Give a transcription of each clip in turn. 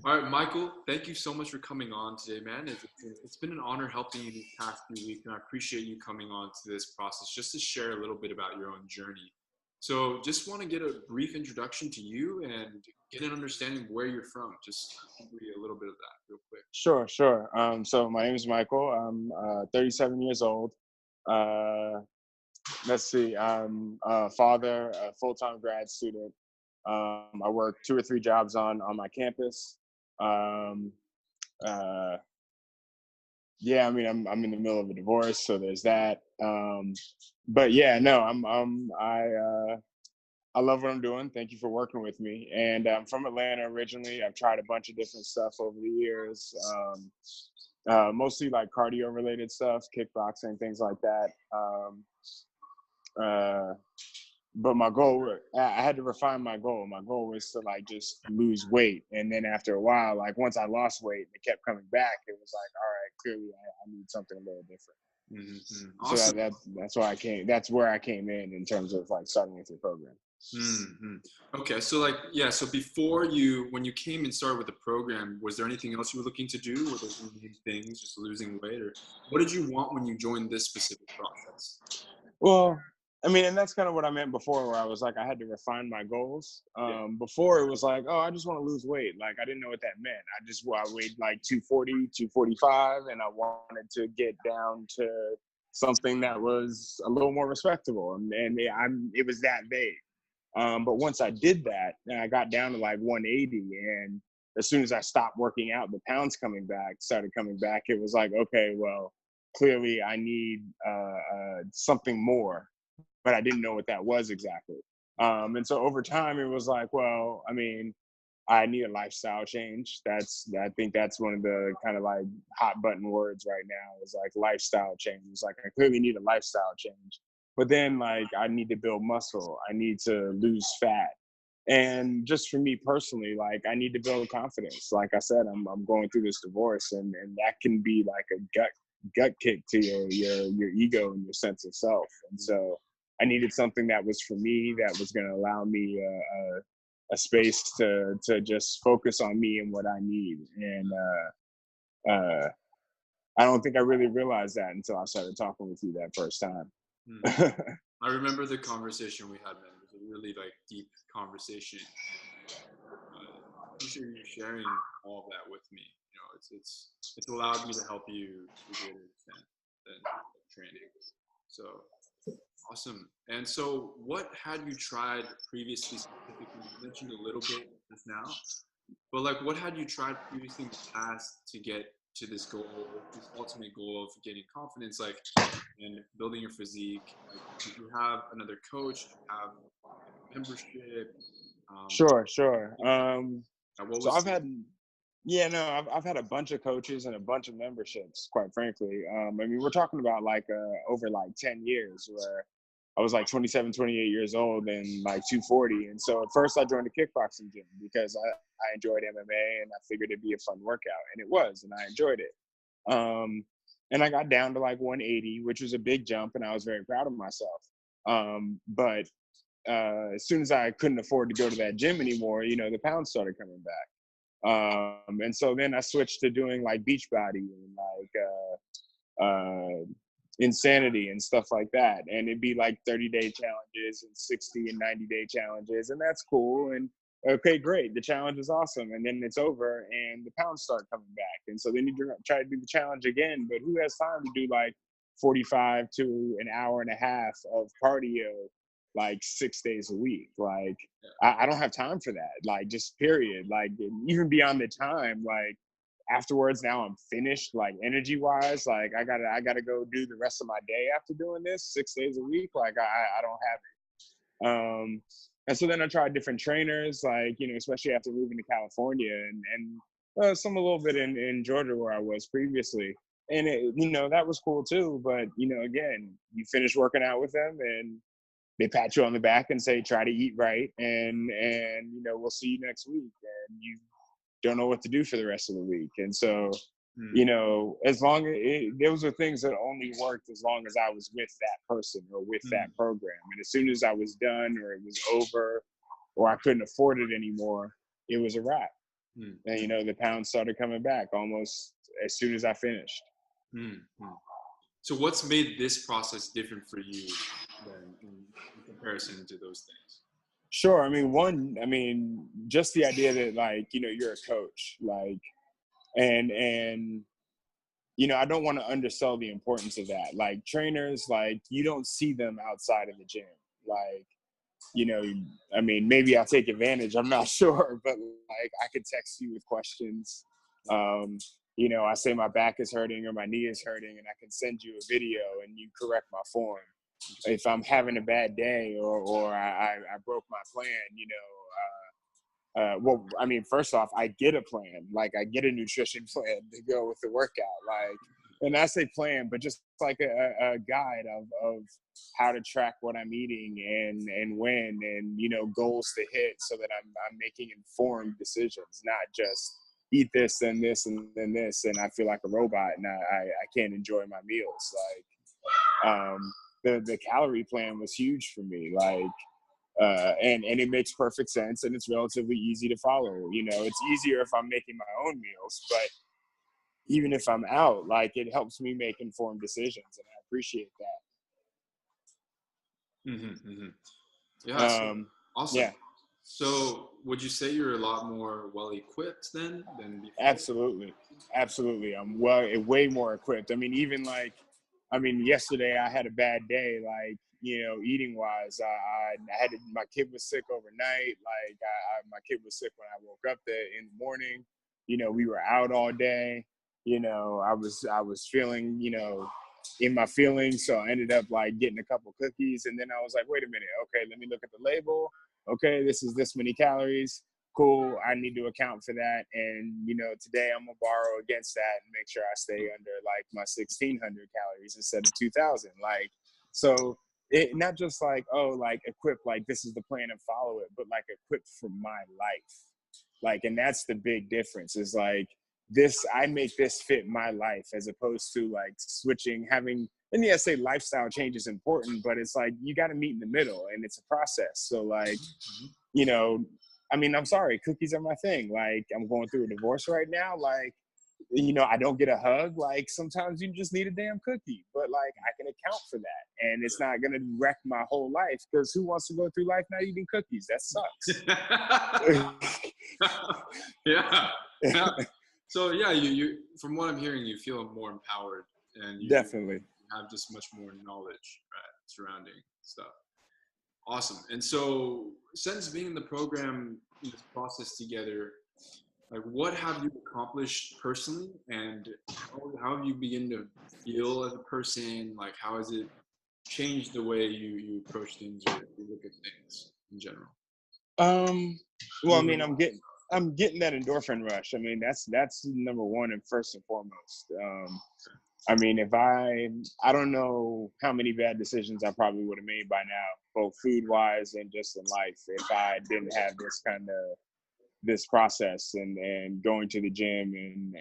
All right, Michael, thank you so much for coming on today, man. It's been an honor helping you these past few weeks, and I appreciate you coming on to this process just to share a little bit about your own journey. So, just want to get a brief introduction to you and get an understanding of where you're from. Just give me a little bit of that, real quick. Sure, sure. So my name is Michael. I'm 37 years old. Uh, let's see. I'm a father, a full-time grad student. I work 2 or 3 jobs on my campus. Um, uh, yeah, I mean, I'm in the middle of a divorce, so there's that. But yeah, no, I love what I'm doing. Thank you for working with me. And I'm from Atlanta originally. I've tried a bunch of different stuff over the years. Mostly like cardio related stuff, kickboxing, things like that. Uh, but my goal, I had to refine my goal. My goal was to like just lose weight. And then after a while, like once I lost weight and it kept coming back, it was like, all right, clearly I need something a little different. So Awesome. that's why I came. That's where I came in terms of like starting with your program. hmm Okay, so like, yeah, so before you, when you came and started with the program, was there anything else you were looking to do? Were those the main things, just losing weight, or what did you want when you joined this specific process? Well, I mean, and that's kind of what I meant before, where I was like, I had to refine my goals. Yeah. Before it was like, oh, I just want to lose weight. Like, I didn't know what that meant. I weighed like 240, 245, and I wanted to get down to something that was a little more respectable. It was that vague. But once I did that, and I got down to like 180, and as soon as I stopped working out, the pounds started coming back. It was like, okay, well, clearly I need something more, but I didn't know what that was exactly. And so over time, it was like, well, I mean, I need a lifestyle change. I think that's one of the kind of like hot button words right now is like lifestyle change. It's like I clearly need a lifestyle change, but then like I need to build muscle. I need to lose fat. And just for me personally, like I need to build confidence. Like I said, I'm going through this divorce, and that can be like a gut kick to your ego and your sense of self. And so I needed something that was for me, that was going to allow me a space to just focus on me and what I need. And uh, I don't think I really realized that until I started talking with you that first time. Hmm. I remember the conversation we had, man. It was a really like deep conversation. Appreciate you sharing all of that with me. You know, it's allowed me to help you to a greater extent than training. So awesome. And so, what had you tried previously? Specifically, you mentioned a little bit just now, but like, what had you tried previously in the past to get to this goal, this ultimate goal of getting confidence, like, and building your physique? Like, did you have another coach? Did you have a membership? Did Sure, sure. what So was? I've had a bunch of coaches and a bunch of memberships, quite frankly. I mean, we're talking about like over like 10 years where I was like 27, 28 years old and like 240. And so at first I joined a kickboxing gym because I enjoyed MMA and I figured it'd be a fun workout. And it was, and I enjoyed it. Um, and I got down to like 180, which was a big jump, and I was very proud of myself. But as soon as I couldn't afford to go to that gym anymore, the pounds started coming back. And so then I switched to doing like Beachbody and Insanity and stuff like that. And it'd be like 30-day challenges and 60 and 90-day challenges. And that's cool. And okay, great. The challenge is awesome. And then it's over and the pounds start coming back. And so then you try to do the challenge again. But who has time to do like 45 to an hour and a half of cardio like 6 days a week? Like, I don't have time for that. Like, just period. Like, even beyond the time, like, afterwards, now I'm finished, like, energy wise. Like, I gotta go do the rest of my day after doing this 6 days a week. Like, I don't have it. And so then I tried different trainers, like, especially after moving to California and some a little bit in Georgia where I was previously. And that was cool too. But again, you finish working out with them and they pat you on the back and say, try to eat right, and we'll see you next week. And you don't know what to do for the rest of the week. And so, Hmm. as long as those are things that only worked as long as I was with that person or with that Hmm. program. And as soon as I was done or it was over or I couldn't afford it anymore, it was a wrap. Mm. And, you know, the pounds started coming back almost as soon as I finished. Mm. Mm. So what's made this process different for you than in comparison to those things? Sure. I mean, just the idea that, like, you know, you're a coach, like, and you know, I don't want to undersell the importance of that. Like, trainers, like, you don't see them outside of the gym. Like, you know, I mean, maybe I'll take advantage. I'm not sure, but like, I could text you with questions. Um, you know, I say my back is hurting or my knee is hurting, and I can send you a video and you correct my form. If I'm having a bad day or I broke my plan, you know, well, I mean, first off, I get a plan. Like, I get a nutrition plan to go with the workout. Like, and I say plan, but just like a guide of how to track what I'm eating and when, and, you know, goals to hit, so that I'm making informed decisions, not just eat this and this and then this, and I feel like a robot and I can't enjoy my meals. Like, the calorie plan was huge for me. Like, and it makes perfect sense, and it's relatively easy to follow. You know, it's easier if I'm making my own meals, but even if I'm out, like, it helps me make informed decisions, and I appreciate Mm-hmm, mm-hmm. that. Yeah, so awesome. Yeah, So would you say you're a lot more well equipped then than before? absolutely, absolutely. I'm way more equipped. I mean, even like, I mean, yesterday I had a bad day, like, you know, eating wise. I had my kid was sick overnight. Like, my kid was sick when I woke up in the morning. You know, we were out all day. You know, I was feeling, you know, in my feelings, so I ended up like getting a couple cookies, and then I was like, wait a minute, okay, let me look at the label. Okay, this is this many calories. Cool, I need to account for that. And, you know, today I'm gonna borrow against that and make sure I stay under like my 1600 calories instead of 2000. Like, so it not just like, oh, like equipped, like this is the plan and follow it, but like equipped for my life. Like, and that's the big difference, is like, this, I make this fit my life, as opposed to like switching, having, and yes, say lifestyle change is important, but it's like you got to meet in the middle, and it's a process. So like, you know, I mean, I'm sorry, cookies are my thing. Like, I'm going through a divorce right now. Like, you know, I don't get a hug. Like, sometimes you just need a damn cookie, but like, I can account for that, and it's not gonna wreck my whole life, because who wants to go through life not eating cookies? That sucks. Yeah. Yeah. So yeah, you from what I'm hearing, you feel more empowered and you Definitely. have just much more knowledge, right, surrounding stuff. Awesome. And so since being in the program, in this process together, like what have you accomplished personally, and how have you begun to feel as a person? Like how has it changed the way you approach things or you look at things in general? Um, well, I Moving mean, I'm getting that endorphin rush. I mean, that's number one and first and foremost. I mean, if I don't know how many bad decisions I probably would have made by now, both food wise and just in life, if I didn't have this kind of this process and going to the gym and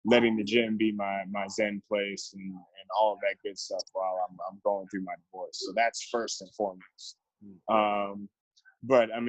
letting the gym be my zen place and all of that good stuff while I'm going through my divorce. So that's first and foremost. Um, but yeah,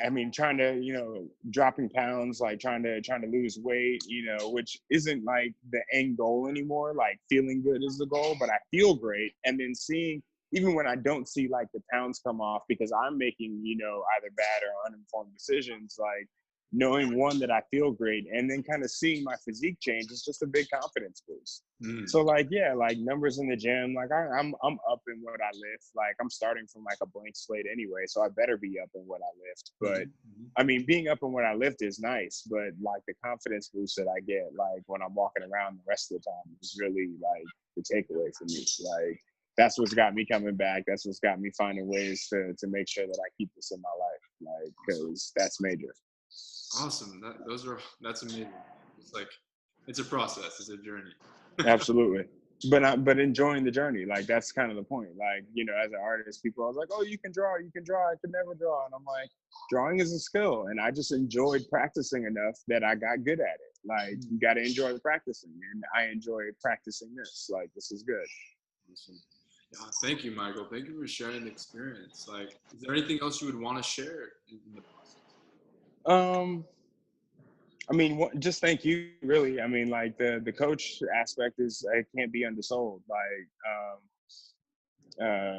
I mean, trying to, you know, dropping pounds, like trying to lose weight, you know, which isn't like the end goal anymore. Like, feeling good is the goal, but I feel great. And then seeing, even when I don't see like the pounds come off because I'm making, you know, either bad or uninformed decisions, like knowing, one, that I feel great, and then kind of seeing my physique change is just a big confidence boost. So like, yeah, like numbers in the gym, like I'm up in what I lift. Like, I'm starting from like a blank slate anyway, so I better be up in what I lift. But I mean, being up in what I lift is nice, but like the confidence boost that I get, like when I'm walking around the rest of the time, is really like the takeaway for me. Like, that's what's got me coming back. That's what's got me finding ways to make sure that I keep this in my life, like, because that's major. Awesome. That's amazing. It's like it's a process. It's a journey. Absolutely. But enjoying the journey, like that's kind of the point. Like, you know, as an artist, people are like, oh, you can draw, I could never draw. And I'm like, drawing is a skill, and I just enjoyed practicing enough that I got good at it. Like, you got to enjoy the practicing, and I enjoy practicing this. Like, this is good. Awesome. Yeah, thank you, Michael. Thank you for sharing the experience. Like, is there anything else you would want to share in the process? Um, I mean, just thank you, really. I mean, like the coach aspect is it can't be undersold. Uh,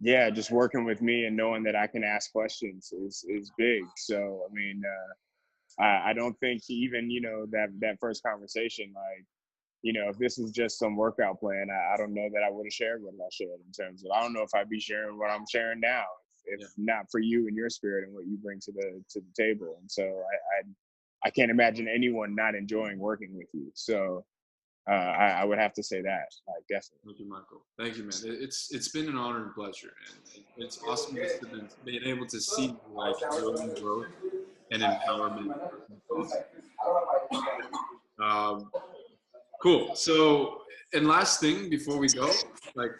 yeah, just working with me and knowing that I can ask questions is big. So, I mean, I don't think even that first conversation, like, if this is just some workout plan, I don't know that I would have shared what I shared in terms of, I don't know if I'd be sharing what I'm sharing now if Yeah. not for you and your spirit and what you bring to the table. And so I can't imagine anyone not enjoying working with you. So I would have to say that, like, definitely. Thank you, Michael. Thank you, man. It's been an honor and pleasure, and it's awesome just to being able to see like your own growth and empowerment in the process. Um, cool. So, and last thing before we go, like,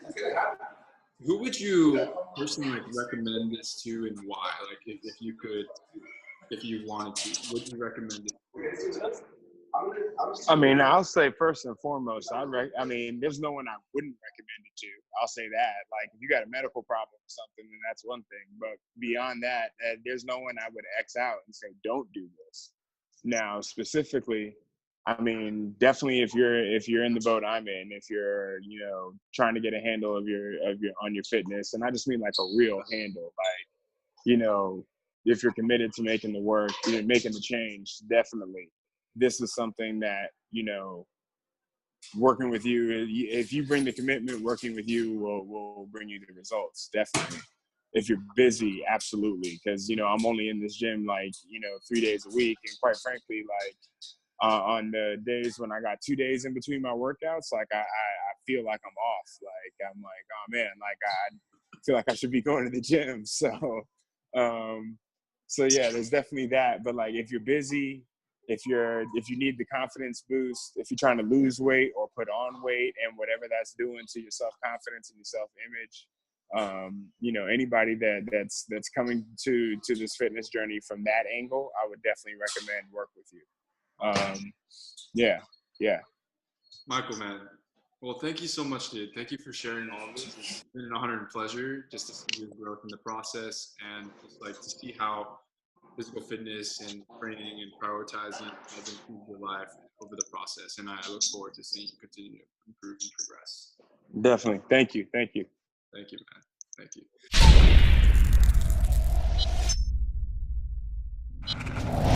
who would you personally like recommend this to, and why? Like, if you could, if you wanted to, would you recommend it to? I mean, I'll say first and foremost, I mean, there's no one I wouldn't recommend it to. I'll say that. Like, if you got a medical problem or something, then that's one thing. But beyond that, there's no one I would X out and say, don't do this. Now, specifically, I mean, definitely if you're in the boat I'm in, if you're trying to get a handle of your on your fitness, and I just mean like a real handle, like if you're committed to making the work, making the change, definitely this is something that working with you, if you bring the commitment, working with you will bring you the results, definitely. If you're busy, absolutely, because I'm only in this gym like 3 days a week, and quite frankly, like on the days when I got 2 days in between my workouts, like I feel like I'm off. Like I'm like, oh man, like I feel like I should be going to the gym. Um, so yeah, there's definitely that. But like if you're busy, if you need the confidence boost, if you're trying to lose weight or put on weight, and whatever that's doing to your self confidence and your self image, anybody that's coming to this fitness journey from that angle, I would definitely recommend work with you. Yeah. Michael, man. Well, thank you so much, dude. Thank you for sharing all of this. It's been an honor and pleasure just to see your growth in the process, and just like to see how physical fitness and training and prioritizing has improved your life over the process. And I look forward to seeing you continue to improve and progress. Definitely. Thank you. Thank you, man. Thank you.